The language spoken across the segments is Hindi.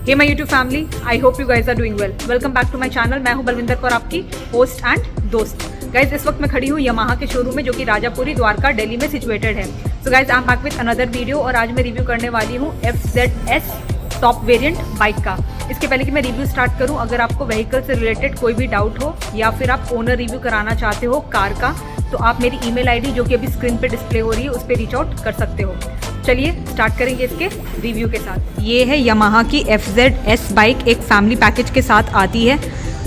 Hey my YouTube family, I hope you guys are doing well. Welcome back to my channel. मैं हूं बलविंदर कौर, आपकी होस्ट एंड दोस्त। गाइज इस वक्त मैं खड़ी हूं यामाहा के शोरूम में, जो कि राजापुरी द्वारका दिल्ली में सिचुएटेड है। So guys I am back with another video और आज मैं रिव्यू करने वाली हूँ FZS टॉप वेरिएंट बाइक का। इसके पहले कि मैं रिव्यू स्टार्ट करूं, अगर आपको व्हीकल से रिलेटेड कोई भी डाउट हो या फिर आप ओनर रिव्यू कराना चाहते हो कार का, तो आप मेरी ईमेल आईडी जो कि अभी स्क्रीन पे डिस्प्ले हो रही है उस पर रीच आउट कर सकते हो। चलिए स्टार्ट करेंगे इसके रिव्यू के साथ। ये है यामाहा की FZS बाइक, एक फैमिली पैकेज के साथ आती है।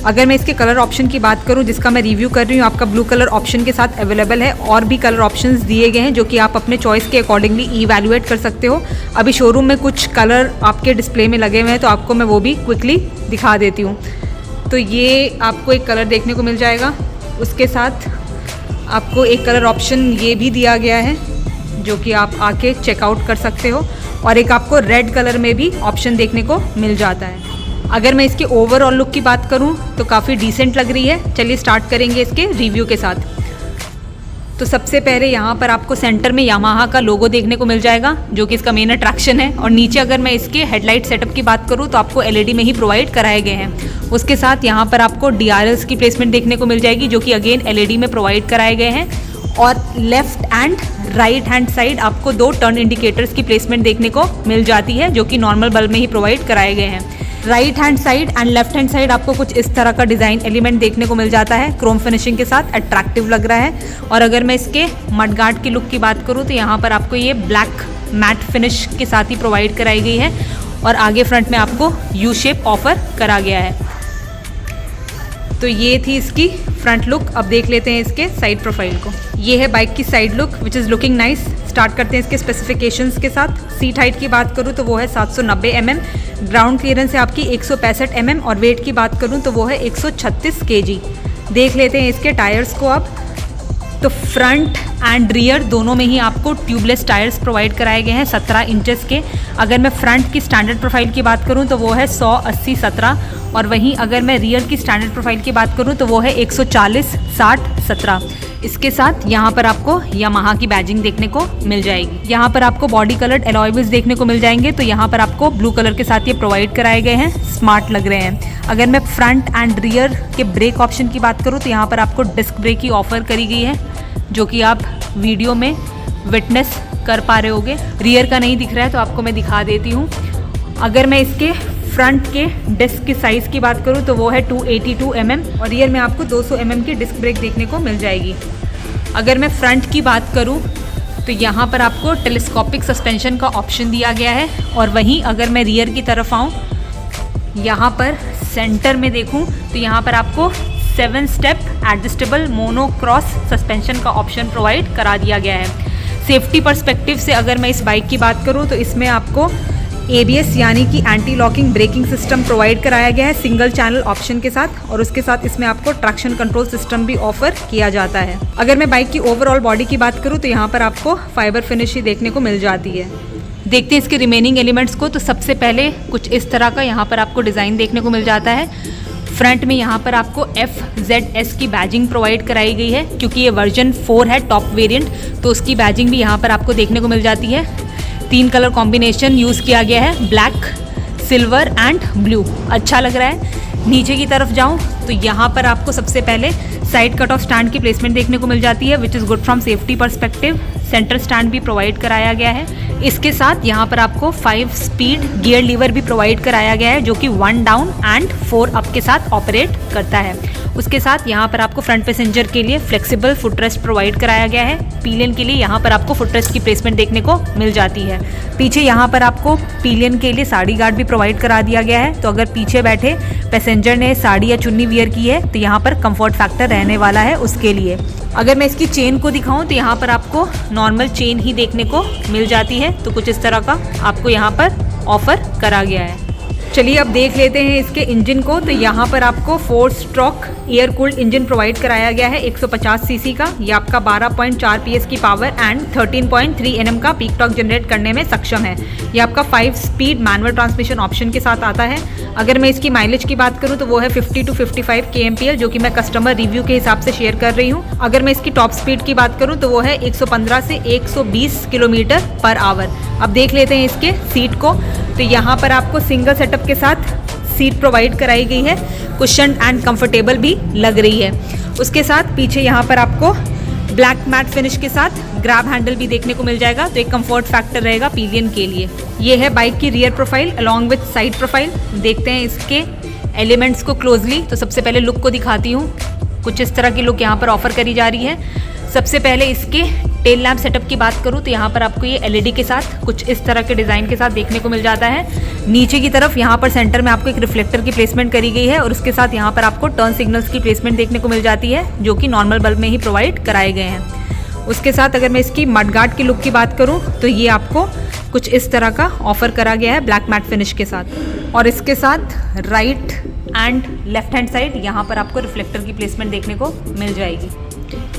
अगर मैं इसके कलर ऑप्शन की बात करूं, जिसका मैं रिव्यू कर रही हूं, आपका ब्लू कलर ऑप्शन के साथ अवेलेबल है। और भी कलर ऑप्शंस दिए गए हैं जो कि आप अपने चॉइस के अकॉर्डिंगली इवैल्यूएट कर सकते हो। अभी शोरूम में कुछ कलर आपके डिस्प्ले में लगे हुए हैं, तो आपको मैं वो भी क्विकली दिखा देती हूँ। तो ये आपको एक कलर देखने को मिल जाएगा, उसके साथ आपको एक कलर ऑप्शन ये भी दिया गया है जो कि आप आके चेकआउट कर सकते हो, और एक आपको रेड कलर में भी ऑप्शन देखने को मिल जाता है। अगर मैं इसके ओवरऑल लुक की बात करूं तो काफ़ी डिसेंट लग रही है। चलिए स्टार्ट करेंगे इसके रिव्यू के साथ। तो सबसे पहले यहाँ पर आपको सेंटर में यामाहा का लोगो देखने को मिल जाएगा, जो कि इसका मेन अट्रैक्शन है। और नीचे अगर मैं इसके हेडलाइट सेटअप की बात करूँ तो आपको LED में ही प्रोवाइड कराए गए हैं। उसके साथ यहाँ पर आपको DRLs की प्लेसमेंट देखने को मिल जाएगी, जो कि अगेन LED में प्रोवाइड कराए गए हैं। और left and right hand side आपको 2 टर्न इंडिकेटर्स की प्लेसमेंट देखने को मिल जाती है, जो कि नॉर्मल बल्ब में ही प्रोवाइड कराए गए हैं। Right hand side and left hand side आपको कुछ इस तरह का डिज़ाइन एलिमेंट देखने को मिल जाता है, क्रोम फिनिशिंग के साथ अट्रैक्टिव लग रहा है। और अगर मैं इसके मडगार्ड की लुक की बात करूँ तो यहाँ पर आपको ये ब्लैक मैट फिनिश के साथ ही प्रोवाइड कराई गई है, और आगे फ्रंट में आपको U शेप ऑफर करा गया है। तो ये थी इसकी फ्रंट लुक। अब देख लेते हैं इसके साइड प्रोफाइल को। ये है बाइक की side look which is looking nice. Start करते हैं इसके स्पेसिफिकेशंस के साथ। सीट हाइट की बात करूँ तो वो है 790 mm, ग्राउंड क्लियरेंस है आपकी 165 mm, और वेट की बात करूँ तो वो है 136 kg। देख लेते हैं इसके टायर्स को अब। तो फ्रंट एंड रियर दोनों में ही आपको ट्यूबलेस टायर्स प्रोवाइड कराए गए हैं 17 इंचेस के। अगर मैं फ्रंट की स्टैंडर्ड प्रोफाइल की बात करूं तो वो है 100/80/17, और वहीं अगर मैं रियर की स्टैंडर्ड प्रोफाइल की बात करूं तो वो है 140/60/17। इसके साथ यहाँ पर आपको यामाहा की बैजिंग देखने को मिल जाएगी। यहाँ पर आपको बॉडी कलर्ड अलॉय व्हील्स देखने को मिल जाएंगे, तो यहाँ पर आपको ब्लू कलर के साथ ये प्रोवाइड कराए गए हैं, स्मार्ट लग रहे हैं। अगर मैं फ्रंट एंड रियर के ब्रेक ऑप्शन की बात करूँ तो यहाँ पर आपको डिस्क ब्रेक की ऑफर करी गई है, जो कि आप वीडियो में विटनेस कर पा रहे होगे। रियर का नहीं दिख रहा है तो आपको मैं दिखा देती हूँ। अगर मैं इसके फ्रंट के डिस्क की साइज़ की बात करूँ तो वो है 282 mm, और रियर में आपको 200 mm की डिस्क ब्रेक देखने को मिल जाएगी। अगर मैं फ्रंट की बात करूँ तो यहाँ पर आपको टेलीस्कोपिक सस्पेंशन का ऑप्शन दिया गया है, और वहीं अगर मैं रियर की तरफ आऊँ, यहाँ पर सेंटर में देखूँ तो यहाँ पर आपको 7 स्टेप एडजस्टेबल मोनोक्रॉस सस्पेंशन का ऑप्शन प्रोवाइड करा दिया गया है। सेफ्टी पर्सपेक्टिव से अगर मैं इस बाइक की बात करूं तो इसमें आपको ABS यानी कि anti locking braking system provide कराया गया है सिंगल चैनल ऑप्शन के साथ, और उसके साथ इसमें आपको ट्रैक्शन कंट्रोल सिस्टम भी ऑफर किया जाता है। अगर मैं बाइक की ओवरऑल बॉडी की बात करूँ तो यहाँ पर आपको फाइबर फिनिश ही देखने को मिल जाती है। देखते हैं इसके रिमेनिंग एलिमेंट्स को। तो सबसे पहले कुछ इस तरह का यहाँ पर आपको डिज़ाइन देखने को मिल जाता है। फ्रंट में यहाँ पर आपको FZS की बैजिंग प्रोवाइड कराई गई है, क्योंकि ये वर्जन 4 है टॉप वेरिएंट, तो उसकी बैजिंग भी यहाँ पर आपको देखने को मिल जाती है। 3 कलर कॉम्बिनेशन यूज़ किया गया है, ब्लैक, सिल्वर एंड ब्लू। अच्छा लग रहा है। नीचे की तरफ जाऊँ तो यहाँ पर आपको सबसे पहले साइड कट ऑफ स्टैंड की प्लेसमेंट देखने को मिल जाती है, which is good from safety perspective. Centre stand भी प्रोवाइड कराया गया है। इसके साथ यहाँ पर आपको 5 स्पीड गियर लीवर भी प्रोवाइड कराया गया है, जो कि 1 डाउन एंड 4 अप के साथ ऑपरेट करता है। उसके साथ यहाँ पर आपको फ्रंट पैसेंजर के लिए फ्लेक्सिबल फुटरेस्ट प्रोवाइड कराया गया है। पिलियन के लिए यहाँ पर आपको फुटरेस्ट की प्लेसमेंट देखने को मिल जाती है। पीछे यहाँ पर आपको पिलियन के लिए साड़ी गार्ड भी प्रोवाइड करा दिया गया है, तो अगर पीछे बैठे पैसेंजर ने साड़ी या चुन्नी वियर की है तो यहाँ पर कंफर्ट फैक्टर रहने वाला है उसके लिए। अगर मैं इसकी चेन को दिखाऊं तो यहाँ पर आपको नॉर्मल चेन ही देखने को मिल जाती है, तो कुछ इस तरह का आपको यहाँ पर ऑफर करा गया है। चलिए अब देख लेते हैं इसके इंजन को। तो यहाँ पर आपको 4 stroke air cooled engine provide कराया गया है 150 सीसी का। ये आपका 12.4 PS की पावर एंड 13.3 Nm का पीक टॉर्क जनरेट करने में सक्षम है। ये आपका 5 स्पीड मैनुअल ट्रांसमिशन ऑप्शन के साथ आता है। अगर मैं इसकी माइलेज की बात करूँ तो वो है 50 to 55 kmpl, जो कि मैं कस्टमर रिव्यू के हिसाब से शेयर कर रही हूँ। अगर मैं इसकी टॉप स्पीड की बात करूँ तो वो है 115 से 120 km/h। अब देख लेते हैं इसके सीट को। तो यहाँ पर आपको सिंगल सेटअप सेटअप के साथ सीट प्रोवाइड कराई गई है, कुशन एंड कंफर्टेबल भी लग रही है। उसके साथ पीछे यहाँ पर आपको ब्लैक मैट फिनिश के साथ ग्रैब हैंडल भी देखने को मिल जाएगा, तो एक कंफर्ट फैक्टर रहेगा पिलियन के लिए। ये है बाइक की rear profile along with side profile. देखते हैं इसके एलिमेंट्स को क्लोजली। तो सबसे पहले लुक को दिखाती हूँ। कुछ इस तरह की लुक यहाँ पर ऑफर करी जा रही है। सबसे पहले इसके टेल लैम्प सेटअप की बात करूँ तो यहाँ पर आपको ये एलईडी के साथ कुछ इस तरह के डिज़ाइन के साथ देखने को मिल जाता है। नीचे की तरफ यहाँ पर सेंटर में आपको एक रिफ्लेक्टर की प्लेसमेंट करी गई है और उसके साथ यहाँ पर आपको टर्न सिग्नल्स की प्लेसमेंट देखने को मिल जाती है, जो कि नॉर्मल बल्ब में ही प्रोवाइड कराए गए हैं। उसके साथ अगर मैं इसकी मडगार्ड की लुक की बात करूँ तो ये आपको कुछ इस तरह का ऑफर करा गया है ब्लैक मैट फिनिश के साथ। और इसके साथ right and left hand side यहाँ पर आपको रिफ्लेक्टर की प्लेसमेंट देखने को मिल जाएगी।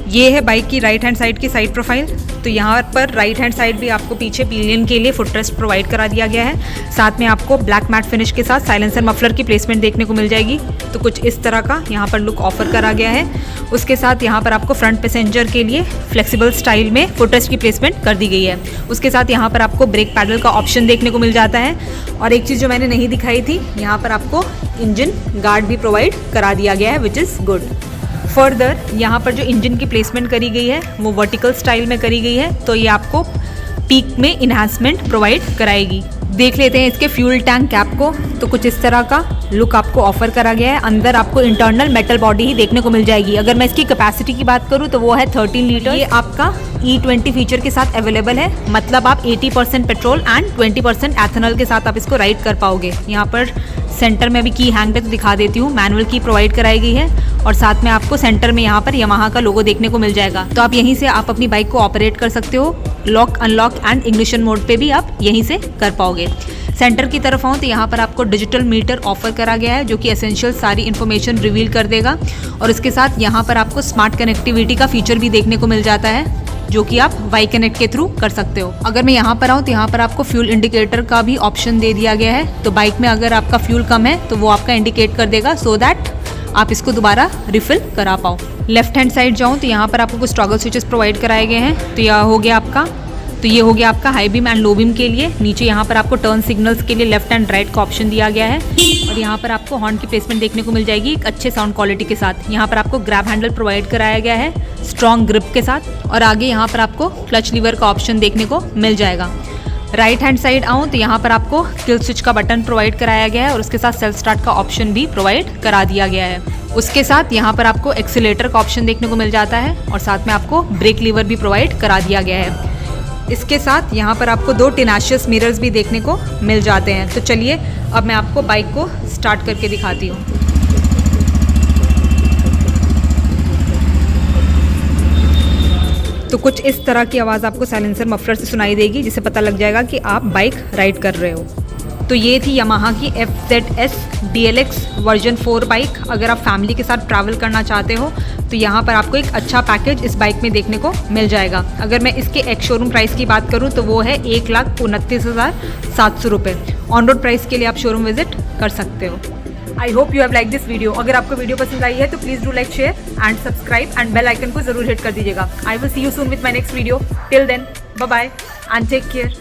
ये है बाइक की राइट हैंड साइड की साइड प्रोफाइल। तो यहाँ पर राइट हैंड साइड भी आपको पीछे पिलियन के लिए फुटरेस्ट प्रोवाइड करा दिया गया है। साथ में आपको ब्लैक मैट फिनिश के साथ साइलेंसर मफलर की प्लेसमेंट देखने को मिल जाएगी। तो कुछ इस तरह का यहाँ पर लुक ऑफर करा गया है। उसके साथ यहाँ पर आपको फ्रंट पैसेंजर के लिए फ्लेक्सिबल स्टाइल में फुटरेस्ट की प्लेसमेंट कर दी गई है। उसके साथ यहाँ पर आपको ब्रेक पैडल का ऑप्शन देखने को मिल जाता है। और एक चीज़ जो मैंने नहीं दिखाई थी, यहाँ पर आपको इंजन गार्ड भी प्रोवाइड करा दिया गया है, विच इज़ गुड। फर्दर यहाँ पर जो इंजन की प्लेसमेंट करी गई है वो वर्टिकल स्टाइल में करी गई है, तो ये आपको पीक में इन्हांसमेंट प्रोवाइड कराएगी। देख लेते हैं इसके फ्यूल टैंक कैप को। तो कुछ इस तरह का लुक आपको ऑफर करा गया है। अंदर आपको इंटरनल मेटल बॉडी ही देखने को मिल जाएगी। अगर मैं इसकी कैपेसिटी की बात करूँ तो वो है 13 लीटर। ये आपका E20 फीचर के साथ अवेलेबल है, मतलब आप 80% पेट्रोल एंड 20% एथेनॉल के साथ आप इसको राइड कर पाओगे। यहाँ पर सेंटर में अभी की हैंग है तो दिखा देती हूँ। मैनुअल की प्रोवाइड कराई गई है और साथ में आपको सेंटर में यहाँ पर यामाहा का लोगो देखने को मिल जाएगा। तो आप यहीं से आप अपनी बाइक को ऑपरेट कर सकते हो। Lock unlock and ignition mode पे भी आप यहीं से कर पाओगे। सेंटर की तरफ आऊँ तो यहाँ पर आपको डिजिटल मीटर ऑफर करा गया है, जो कि एसेंशियल सारी इन्फॉर्मेशन रिवील कर देगा। और इसके साथ यहाँ पर आपको स्मार्ट कनेक्टिविटी का फीचर भी देखने को मिल जाता है, जो कि आप वाई कनेक्ट के थ्रू कर सकते हो। अगर मैं यहाँ पर आऊँ तो यहाँ पर आपको फ्यूल इंडिकेटर का भी ऑप्शन दे दिया गया है। तो बाइक में अगर आपका फ्यूल कम है तो वो आपका इंडिकेट कर देगा, सो दैट आप इसको दोबारा रिफिल करा पाओ। लेफ्ट हैंड साइड जाऊँ तो यहाँ पर आपको कुछ टॉगल स्विचेस प्रोवाइड कराए गए हैं। तो यह हो गया आपका ये हो गया आपका high beam and low beam के लिए। नीचे यहाँ पर आपको टर्न सिग्नल्स के लिए लेफ्ट एंड राइट का ऑप्शन दिया गया है। और यहाँ पर आपको हॉर्न की प्लेसमेंट देखने को मिल जाएगी एक अच्छे साउंड क्वालिटी के साथ। यहाँ पर आपको ग्रैब हैंडल प्रोवाइड कराया गया है स्ट्रॉन्ग ग्रिप के साथ। और आगे यहाँ पर आपको क्लच लीवर का ऑप्शन देखने को मिल जाएगा। राइट हैंड साइड आऊँ तो यहाँ पर आपको किल स्विच का बटन प्रोवाइड कराया गया है और उसके साथ सेल्फ स्टार्ट का ऑप्शन भी प्रोवाइड करा दिया गया है। उसके साथ यहाँ पर आपको एक्सीलेटर का ऑप्शन देखने को मिल जाता है और साथ में आपको ब्रेक लीवर भी प्रोवाइड करा दिया गया है। इसके साथ यहाँ पर आपको 2 टेनाशियस मिरर्स भी देखने को मिल जाते हैं। तो चलिए अब मैं आपको बाइक को स्टार्ट करके दिखाती हूँ। तो कुछ इस तरह की आवाज़ आपको साइलेंसर मफलर से सुनाई देगी, जिससे पता लग जाएगा कि आप बाइक राइड कर रहे हो। तो ये थी यामाहा की FZS DLX वर्जन 4 बाइक। अगर आप फैमिली के साथ ट्रैवल करना चाहते हो तो यहाँ पर आपको एक अच्छा पैकेज इस बाइक में देखने को मिल जाएगा। अगर मैं इसके एक्स शोरूम प्राइस की बात करूँ तो वो है 1,29,700 रुपये। ऑन रोड प्राइस के लिए आप शोरूम विजिट कर सकते हो। I hope you have like this video. अगर आपको वीडियो पसंद आई है तो please do like, share and subscribe and bell icon को जरूर हिट कर दीजिएगा। I will see you soon with my next video. Till then bye bye and take care.